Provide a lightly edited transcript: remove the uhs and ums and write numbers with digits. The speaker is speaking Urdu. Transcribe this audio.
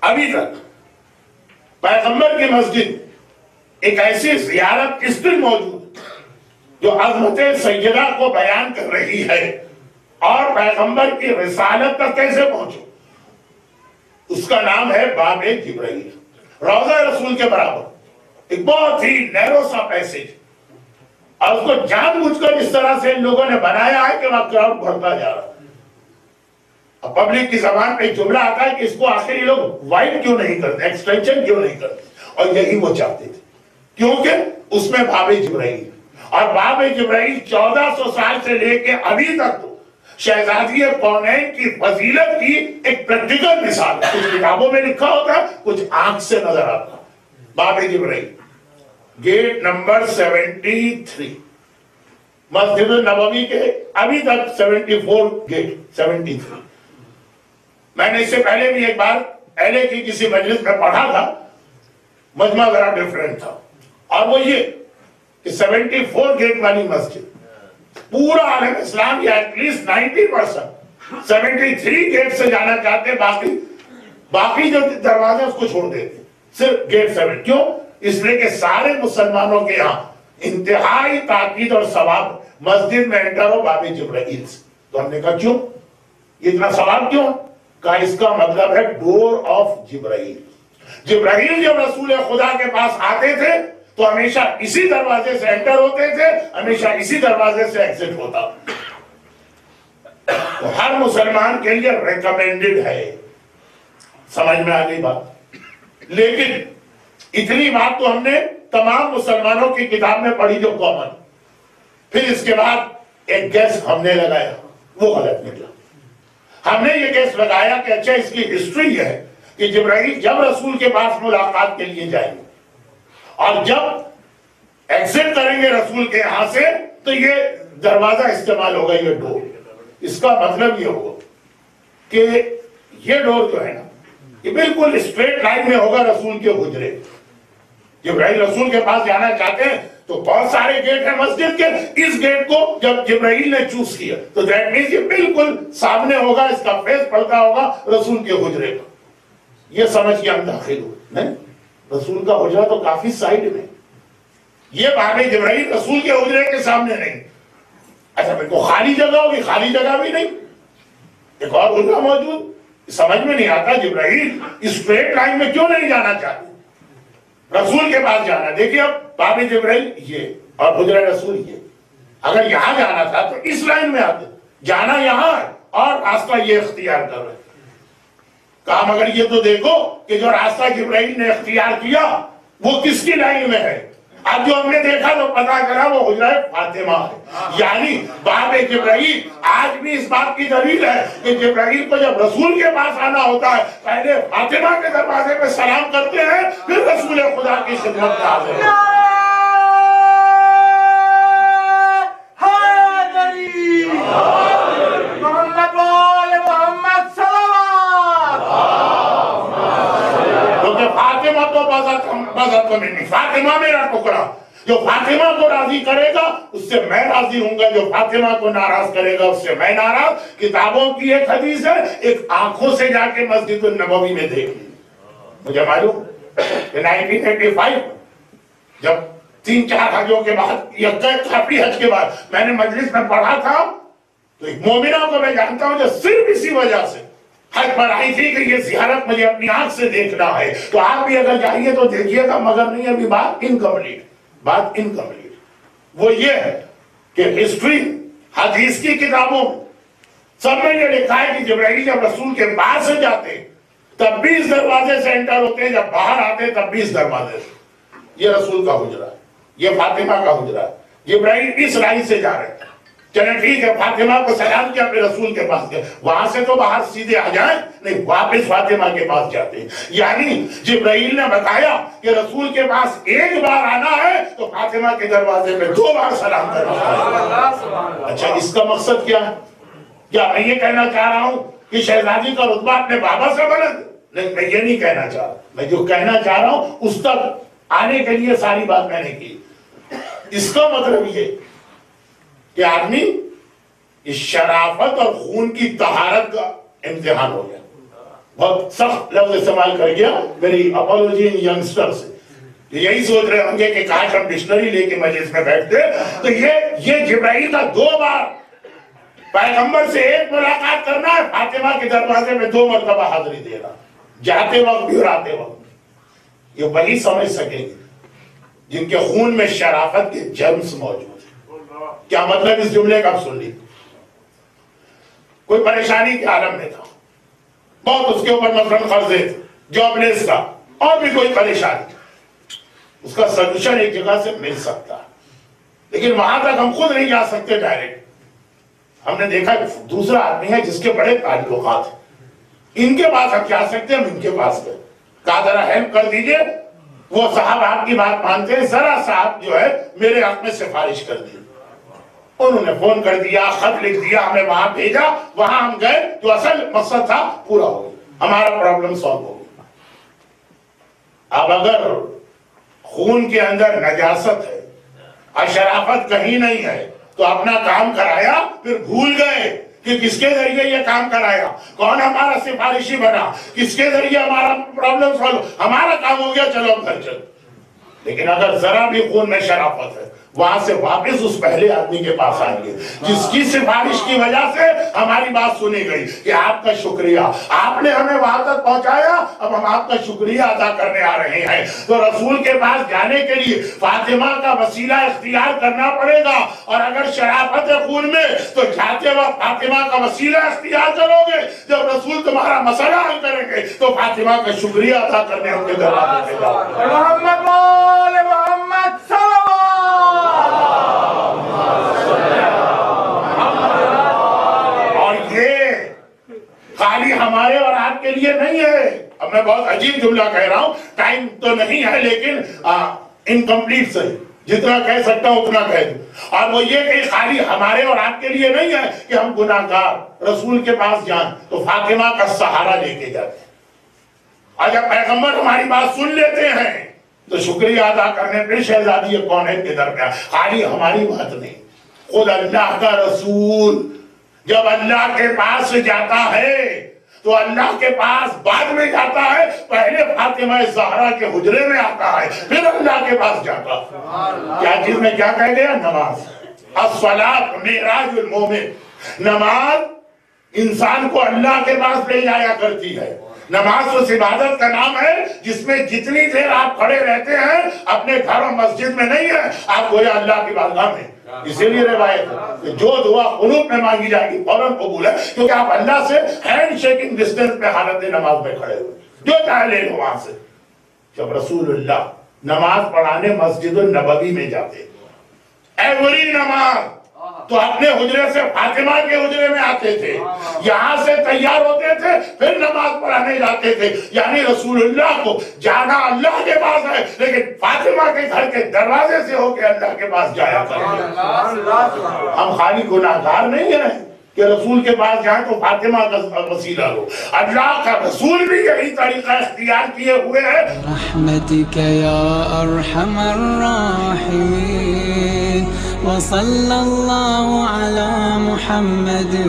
ابھی تک پیغمبر کی مسجد ایک ایسی زیارت اس دن موجود جو عظمت سیدہ کو بیان کر رہی ہے اور پیغمبر کی رسالت تک کیسے پہنچو. اس کا نام ہے باب جبرائیل. روضہ رسول کے برابر ایک بہت ہی نیرو سا پیسیج، اور اس کو جان بوجھ کر اس طرح سے ان لوگوں نے بنایا ہے کہ وہاں کراؤڈ بڑھتا جا رہا. اب پبلک کی زبان پہ ایک جملہ آتا ہے کہ اس کو آخر یہ لوگ وائڈ کیوں نہیں کرتے، ایکسٹینشن کیوں نہیں کرتے، اور یہی وہ چاہتے تھے کیونکہ اس میں باب جبرائیل، اور باب جبرائیل 1400 سال سے لے کے ابھی تک تو شہزادی کونین کی فضیلت کی ایک پریکٹیکل مثال ہے. کچھ کتابوں میں لکھا ہوتا ہے، کچھ آنکھ سے نظر آتا ہے. باب جبرائیل گیٹ نمبر 73 مسجد النبوی کے ابھی تک 74 گیٹ 73. میں نے اس سے پہلے بھی ایک بار اہلے کی کسی مجلس میں پڑھا تھا، مجمع ذرا ڈیفرنٹ تھا، اور وہ یہ کہ 74 گیٹ والی مسجد پورا عالم اسلام یا ایٹ لیسٹ 90% 73 گیٹ سے جانا چاہتے ہیں، باقی جو دروازے اس کو چھوڑ دیتے صرف گیٹ 7. کیوں؟ اس لیے کہ سارے مسلمانوں کے یہاں انتہائی تاکید اور ثواب مسجد میں انٹر ہو باب جبرائیل سے. تو ہم نے کہا کیوں یہ اتنا ثواب کیوں؟ کہا اس کا مطلب ہے ڈور آف جبرائیل. جبرائیل جب رسول خدا کے پاس آتے تھے تو ہمیشہ اسی دروازے سے انٹر ہوتے تھے، ہمیشہ اسی دروازے سے ایکسٹ ہوتا. تو ہر مسلمان کے لیے ریکمینڈڈ ہے. سمجھ میں آ گئی بات؟ لیکن اتنی بات تو ہم نے تمام مسلمانوں کی کتاب میں پڑھی جو کامن. پھر اس کے بعد ایک گیس ہم نے لگایا، وہ غلط نکلا. ہم نے یہ گیس لگایا کہ اچھا اس کی ہسٹری یہ ہے کہ جبرائیل جب رسول کے پاس ملاقات کے لیے جائیں گے اور جب ایکسٹ کریں گے رسول کے یہاں سے تو یہ دروازہ استعمال ہوگا، یہ ڈور. اس کا مطلب یہ ہوگا کہ یہ ڈور جو ہے نا یہ بالکل اسٹریٹ لائن میں ہوگا رسول کے حجرے. جبرائیل رسول کے پاس جانا چاہتے ہیں تو بہت سارے گیٹ ہیں مسجد کے، اس گیٹ کو جب جبرائیل نے چوز کیا تو دیٹ مینس یہ بالکل سامنے ہوگا، اس کا فیس پڑتا ہوگا رسول کے حجرے پر. یہ سمجھ کے ہم داخل ہو نہیں، رسول کا حجرہ تو کافی سائڈ میں، یہ باب جبرائیل رسول کے حجرے کے سامنے نہیں. اچھا میرے کو خالی جگہ ہوگی، خالی جگہ بھی نہیں، ایک اور حجرہ موجود. سمجھ میں نہیں آتا جبرائیل اسٹریٹ لائن میں کیوں نہیں جانا چاہتے، رسول کے پاس جانا. دیکھیے اب باب جبرائیل یہ اور حجرہ رسول یہ، اگر یہاں جانا تھا تو اس لائن میں آتے، جانا یہاں ہے اور راستہ یہ اختیار کر رہے. کہا مگر یہ تو دیکھو کہ جو راستہ جبرائیل نے اختیار کیا وہ کس کی لائن میں ہے. اب جو ہم نے دیکھا تو پتا کرا وہ حجرہ فاطمہ ہے. یعنی باب جبرائیل آج بھی اس بات کی دلیل ہے کہ جبرائیل کو جب رسول کے پاس آنا ہوتا ہے پہلے فاطمہ کے دروازے پہ سلام کرتے ہیں، پھر رسول خدا کی خدمت میں حاضر ہیں. فاطمہ تو بذات منی، فاطمہ میرا ٹکڑا، جو فاطمہ کو راضی کرے گا اس سے میں راضی ہوں گا، جو فاطمہ کو ناراض کرے گا اس سے میں ناراض. کتابوں کی ایک حدیث ہے، ایک آنکھوں سے جا کے مسجد النبوی میں دیکھ لی. مجھے معلوم 1985 جب 3-4 حجوں کے بعد یا کافی حج کے بعد میں نے مجلس میں پڑھا تھا تو ایک مومنہ کو میں جانتا ہوں جو صرف اسی وجہ سے حج پر آئی تھی کہ یہ زیارت مجھے اپنی آنکھ سے دیکھنا ہے. تو آپ بھی اگر جائیے تو دیکھیے گا، مگر نہیں ابھی بات انکمپلیٹ. وہ یہ ہے کہ ہسٹری حدیث کی کتابوں سب میں یہ لکھا ہے کہ جبرائیل جب رسول کے پاس سے جاتے تب بھی اس دروازے سے انٹر ہوتے، جب باہر آتے تب بھی اس دروازے سے. یہ رسول کا حجرہ ہے، یہ فاطمہ کا حجرہ ہے. جبرائیل اس لائن سے جا رہے تھے. چلیں ٹھیک ہے، فاطمہ کو سلام کیا، پھر رسول کے پاس گئے. وہاں سے تو باہر سیدھے آ جائیں نہیں، واپس فاطمہ کے پاس جاتے ہیں. یعنی جبرائیل نے بتایا کہ رسول کے پاس ایک بار آنا ہے تو فاطمہ کے دروازے پہ 2 بار سلام کرنا ہے. اچھا اس کا مقصد کیا ہے؟ کیا میں یہ کہنا چاہ رہا ہوں کہ شہزادی کا رتبہ اپنے بابا سے بلند؟ نہیں، میں یہ نہیں کہنا چاہ رہا. میں جو کہنا چاہ رہا ہوں اس تک آنے کے لیے ساری بات میں نے کی. اس کا مطلب یہ کہ آدمی اس شرافت اور خون کی طہارت کا امتحان ہو گیا. بہت سخت لفظ استعمال کر گیا، میری اپولوجی ان ینگسٹر سے، یہی سوچ رہے ہوں گے کہ کاش ہم ڈکشنری لے کے مجلس میں بیٹھتے. تو یہ جبرائیل کا 2 بار پیغمبر سے ایک ملاقات کرنا ہے، فاطمہ کے دروازے میں 2 مرتبہ حاضری دینا، جاتے وقت بھی اور آتے وقت. یہ وہی سمجھ سکیں گے جن کے خون میں شرافت کے جرمز موجود ہیں. کیا مطلب اس جملے کا؟ سن لی. کوئی پریشانی کے عالم میں تھا، بہت اس کے اوپر مثلاً قرضے تھے، جاب لیس تھا، اور بھی کوئی پریشانی، اس کا سلوشن ایک جگہ سے مل سکتا ہے، لیکن وہاں تک ہم خود نہیں جا سکتے ڈائریکٹ. ہم نے دیکھا دوسرا آدمی ہے جس کے بڑے تعلقات ہیں، ان کے پاس ہم جا سکتے ہیں، ہم ان کے پاس گئے، کہا ذرا ہیلپ کر دیجئے. وہ صاحب آپ کی بات مانتے ہیں، ذرا صاحب جو ہے میرے حق میں سفارش کر دی. انہوں نے فون کر دیا، خط لکھ دیا، ہمیں وہاں بھیجا، وہاں ہم گئے، جو اصل مقصد تھا پورا ہو گیا، ہمارا پرابلم سالو ہو گیا. اب اگر خون کے اندر نجاست ہے اور شرافت کہیں نہیں ہے تو اپنا کام کرایا، پھر بھول گئے کہ کس کے ذریعے یہ کام کرایا، کون ہمارا سفارشی بنا، کس کے ذریعے ہمارا پرابلم سالو، ہمارا کام ہو گیا، چلو گھر چلو. لیکن اگر ذرا بھی خون میں شرافت ہے، وہاں سے واپس اس پہلے آدمی کے پاس آئیں گے جس کی سفارش کی وجہ سے ہماری بات سنی گئی کہ آپ کا شکریہ، آپ نے ہمیں وہاں تک پہنچایا، اب ہم آپ کا شکریہ ادا کرنے آ رہے ہیں. تو رسول کے پاس جانے کے لیے فاطمہ کا وسیلہ اختیار کرنا پڑے گا، اور اگر شرافت ہے خون میں تو جاتے وقت فاطمہ کا وسیلہ اختیار کرو گے. جب رسول تمہارا مسئلہ حل کریں گے تو فاطمہ کا شکریہ ادا کرنے ان کے دروازے پہ جاؤ گے. محمد اور یہ خالی ہمارے اور آپ کے لیے نہیں ہے. اب میں بہت عجیب جملہ کہہ رہا ہوں، ٹائم تو نہیں ہے لیکن انکمپلیٹ صحیح، جتنا کہہ سکتا ہوں اتنا کہہ دوں. اور وہ یہ کہ خالی ہمارے اور آپ کے لیے نہیں ہے کہ ہم گناہگار رسول کے پاس جائیں تو فاطمہ کا سہارا لے کے جاتے ہیں، اور جب پیغمبر ہماری بات سن لیتے ہیں تو شکریہ ادا کرنے پہ شہزادی کونین کے درمیان خالی ہماری بات نہیں، خود اللہ کا رسول جب اللہ کے پاس جاتا ہے تو اللہ کے پاس بعد میں جاتا ہے، پہلے فاطمہ زہرا کے حجرے میں آتا ہے، پھر اللہ کے پاس جاتا ہے. کیا چیز میں کیا کہہ گیا؟ نماز. الصلاۃ معراج المومن. نماز انسان کو اللہ کے پاس لے جایا کرتی ہے. نماز اس عبادت کا نام ہے جس میں جتنی دیر آپ کھڑے رہتے ہیں اپنے گھر و مسجد میں نہیں ہے، آپ گویا اللہ کی بارگاہ میں. اسی لیے روایت ہے کہ جو دعا قنوت میں مانگی جائے گی فوراً قبول ہے، کیونکہ آپ اللہ سے ہینڈ شیکنگ ڈسٹنس پہ حالت نماز میں کھڑے ہوئے، جو چاہے لے لو وہاں سے. جب رسول اللہ نماز پڑھانے مسجد النبوی میں جاتے، ایوری نماز تو اپنے حجرے سے فاطمہ کے حجرے میں آتے تھے، یہاں سے تیار ہوتے تھے، پھر نماز پڑھانے جاتے تھے. یعنی رسول اللہ کو جانا اللہ کے پاس ہے، لیکن فاطمہ کے گھر کے دروازے سے ہو کے اللہ کے پاس جایا کرتے. ہم خالی گناہگار نہیں ہیں کہ رسول کے پاس جائیں تو فاطمہ کا وسیلہ ہو، اللہ کا رسول بھی یہی طریقہ اختیار کیے ہوئے ہیں. رحمتک یا ارحم الراحمین وصلی اللہ علی محمد و